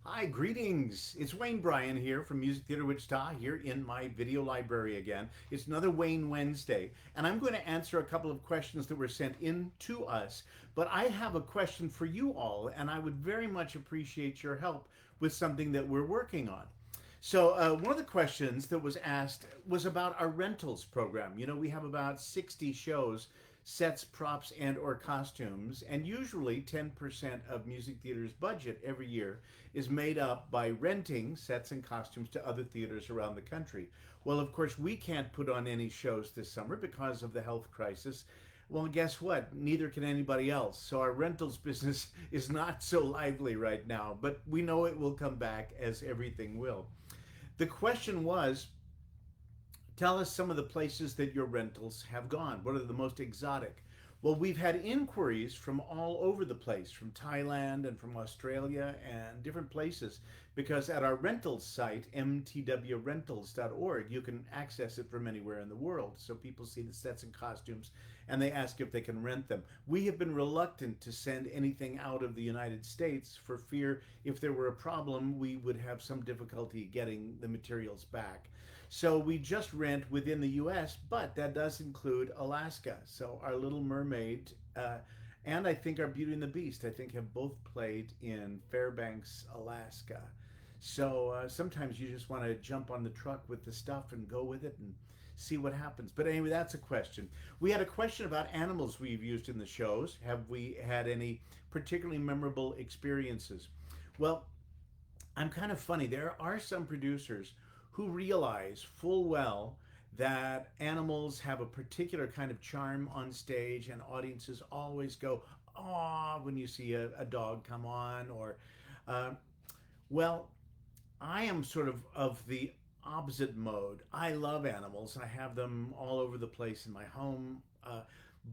Hi, greetings. It's Wayne Bryan here from Music Theater Wichita, here in my video library again. It's another Wayne Wednesday, and I'm going to answer a couple of questions that were sent in to us. But I have a question for you all, and I would very much appreciate your help with something that we're working on. So, one of the questions that was asked was about our rentals program. You know, we have about 60 shows, sets, props, and or costumes, and usually 10% of music theater's budget every year is made up by renting sets and costumes to other theaters around the country. Well, of course, we can't put on any shows this summer because of the health crisis. Well, guess what? Neither can anybody else. So our rentals business is not so lively right now, but we know it will come back as everything will. The question was, tell us some of the places that your rentals have gone. What are the most exotic? Well, we've had inquiries from all over the place, from Thailand and from Australia and different places, because at our rentals site, mtwrentals.org, you can access it from anywhere in the world. So people see the sets and costumes and they ask if they can rent them. We have been reluctant to send anything out of the United States for fear if there were a problem, we would have some difficulty getting the materials back. So we just rent within the US, but that does include Alaska. So our Little Mermaid and I think our Beauty and the Beast, I think, have both played in Fairbanks, Alaska. So sometimes you just want to jump on the truck with the stuff and go with it and see what happens. But anyway, that's a question. We had a question about animals we've used in the shows. Have we had any particularly memorable experiences? Well, I'm kind of funny. There are some producers who realize full well that animals have a particular kind of charm on stage, and audiences always go, "Aw," when you see a dog come on. Or, uh, well, I am sort of the opposite mode. I love animals. I have them all over the place in my home.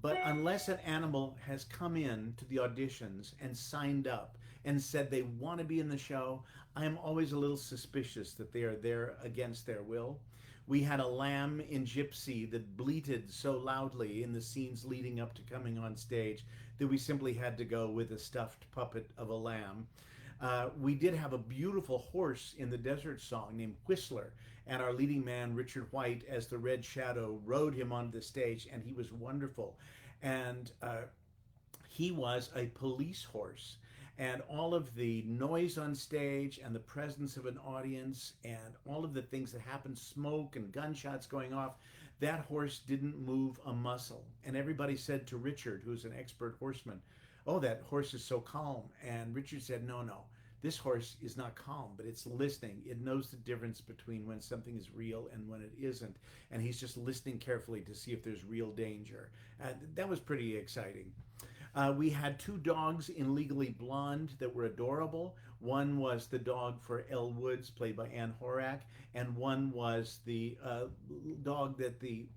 But unless an animal has come in to the auditions and signed up and said they want to be in the show, I am always a little suspicious that they are there against their will. We had a lamb in Gypsy that bleated so loudly in the scenes leading up to coming on stage that we simply had to go with a stuffed puppet of a lamb. We did have a beautiful horse in the Desert Song named Whistler, and our leading man, Richard White, as the Red Shadow, rode him onto the stage, and he was wonderful. And he was a police horse. And all of the noise on stage and the presence of an audience and all of the things that happen, smoke and gunshots going off, that horse didn't move a muscle. And everybody said to Richard, who's an expert horseman, "Oh, that horse is so calm." And Richard said, "No, no, this horse is not calm, but it's listening. It knows the difference between when something is real and when it isn't. And he's just listening carefully to see if there's real danger." That was pretty exciting. We had two dogs in Legally Blonde that were adorable. One was the dog for Elle Woods, played by Anne Horak, and one was the dog that the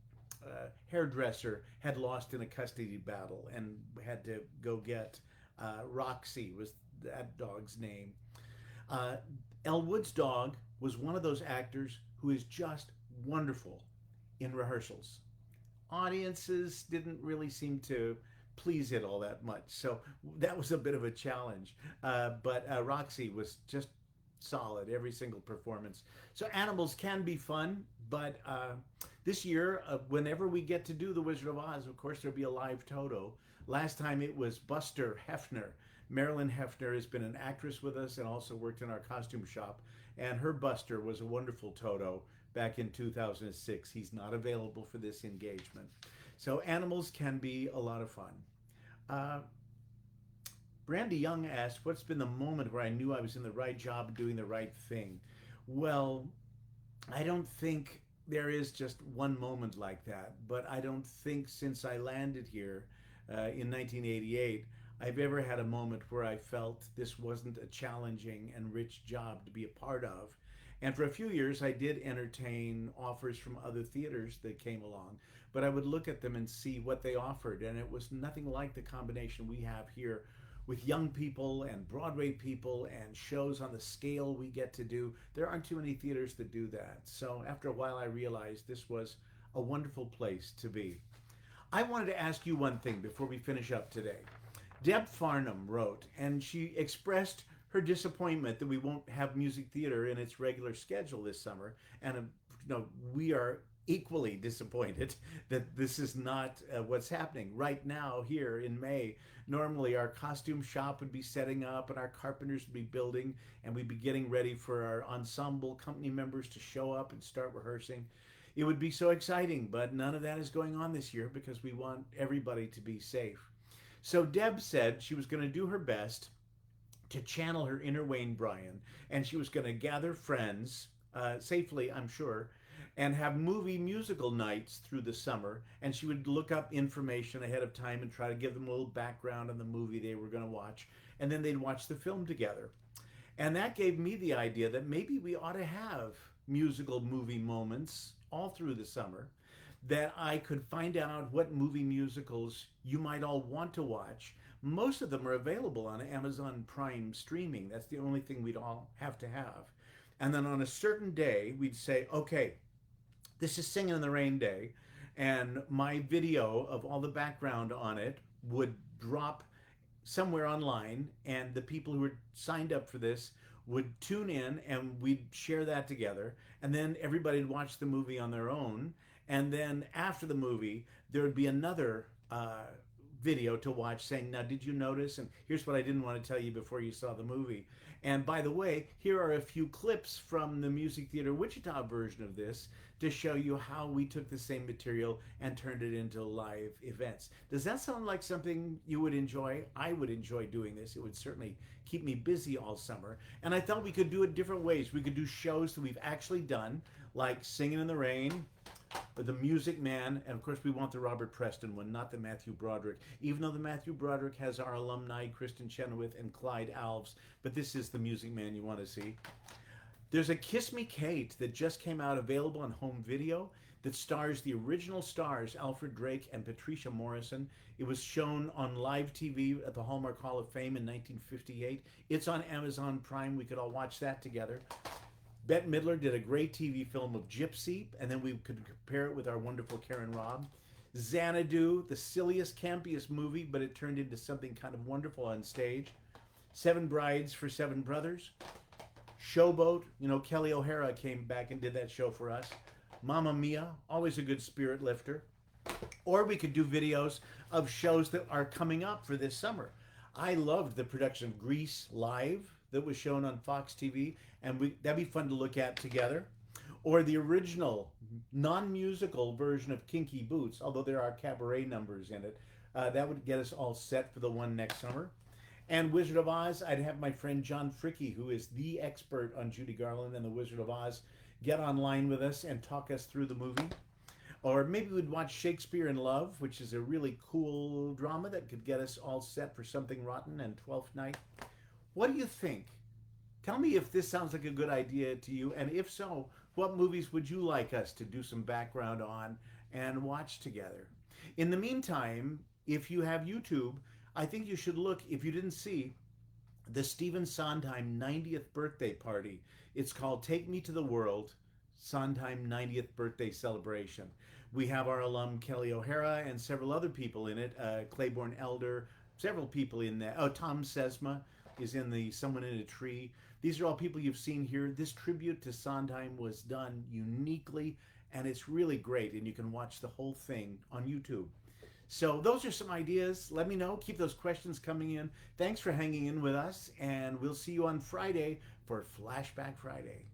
hairdresser had lost in a custody battle and had to go get. Roxy was that dog's name. Uh, Elwood's dog was one of those actors who is just wonderful in rehearsals. Audiences didn't really seem to please it all that much, so that was a bit of a challenge. But Roxy was just solid every single performance. So animals can be fun, but this year, whenever we get to do the Wizard of Oz, of course there'll be a live Toto. Last time it was Buster Hefner. Marilyn Hefner has been an actress with us and also worked in our costume shop, and her Buster was a wonderful Toto back in 2006. He's not available for this engagement. So animals can be a lot of fun. Uh, Brandy Young asked, "What's been the moment where I knew I was in the right job doing the right thing?" Well, I don't think there is just one moment like that, but I don't think since I landed here in 1988, I've ever had a moment where I felt this wasn't a challenging and rich job to be a part of. And for a few years, I did entertain offers from other theaters that came along, but I would look at them and see what they offered, and it was nothing like the combination we have here with young people and Broadway people and shows on the scale we get to do. There aren't too many theaters that do that. So after a while, I realized this was a wonderful place to be. I wanted to ask you one thing before we finish up today. Deb Farnham wrote, and she expressed her disappointment that we won't have music theater in its regular schedule this summer. And, we are equally disappointed that this is not what's happening right now here in May. Normally, our costume shop would be setting up and our carpenters would be building, and we'd be getting ready for our ensemble company members to show up and start rehearsing. It would be so exciting, but none of that is going on this year because we want everybody to be safe. So Deb said she was going to do her best to channel her inner Wayne Bryan, and she was going to gather friends, safely, I'm sure, and have movie musical nights through the summer. And she would look up information ahead of time and try to give them a little background on the movie they were going to watch, and then they'd watch the film together. And that gave me the idea that maybe we ought to have musical movie moments all through the summer, that I could find out what movie musicals you might all want to watch. Most of them are available on Amazon Prime streaming. That's the only thing we'd all have to have. And then on a certain day, we'd say, okay, this is Singing in the Rain Day, and my video of all the background on it would drop somewhere online, and the people who were signed up for this would tune in and we'd share that together, and then everybody'd watch the movie on their own, and then after the movie there would be another video to watch saying, now did you notice, and here's what I didn't want to tell you before you saw the movie, and by the way, here are a few clips from the Music Theater Wichita version of this to show you how we took the same material and turned it into live events. Does that sound like something you would enjoy? I would enjoy doing this. It would certainly keep me busy all summer. And I thought we could do it different ways. We could do shows that we've actually done, like Singing in the Rain, or The Music Man, and of course we want the Robert Preston one, not the Matthew Broderick, even though the Matthew Broderick has our alumni Kristen Chenoweth and Clyde Alves, but this is The Music Man you want to see. There's a Kiss Me Kate that just came out, available on home video, that stars the original stars, Alfred Drake and Patricia Morrison. It was shown on live TV at the Hallmark Hall of Fame in 1958. It's on Amazon Prime. We could all watch that together. Bette Midler did a great TV film of Gypsy, and then we could compare it with our wonderful Karen Robb. Xanadu, the silliest, campiest movie, but it turned into something kind of wonderful on stage. Seven Brides for Seven Brothers. Showboat, Kelly O'Hara came back and did that show for us. Mamma Mia, always a good spirit lifter. Or we could do videos of shows that are coming up for this summer. I loved the production of Grease Live that was shown on Fox TV, and that'd be fun to look at together. Or the original non-musical version of Kinky Boots, although there are cabaret numbers in it. That would get us all set for the one next summer. And Wizard of Oz, I'd have my friend John Fricke, who is the expert on Judy Garland and the Wizard of Oz, get online with us and talk us through the movie. Or maybe we'd watch Shakespeare in Love, which is a really cool drama that could get us all set for Something Rotten and Twelfth Night. What do you think? Tell me if this sounds like a good idea to you, and if so, what movies would you like us to do some background on and watch together? In the meantime, if you have YouTube, I think you should look, if you didn't see, the Stephen Sondheim 90th birthday party. It's called Take Me to the World, Sondheim 90th birthday celebration. We have our alum Kelly O'Hara and several other people in it, Claiborne Elder, several people in there. Oh, Tom Sesma is in the Someone in a Tree. These are all people you've seen here. This tribute to Sondheim was done uniquely, and it's really great, and you can watch the whole thing on YouTube. So those are some ideas. Let me know. Keep those questions coming in. Thanks for hanging in with us, and we'll see you on Friday for Flashback Friday.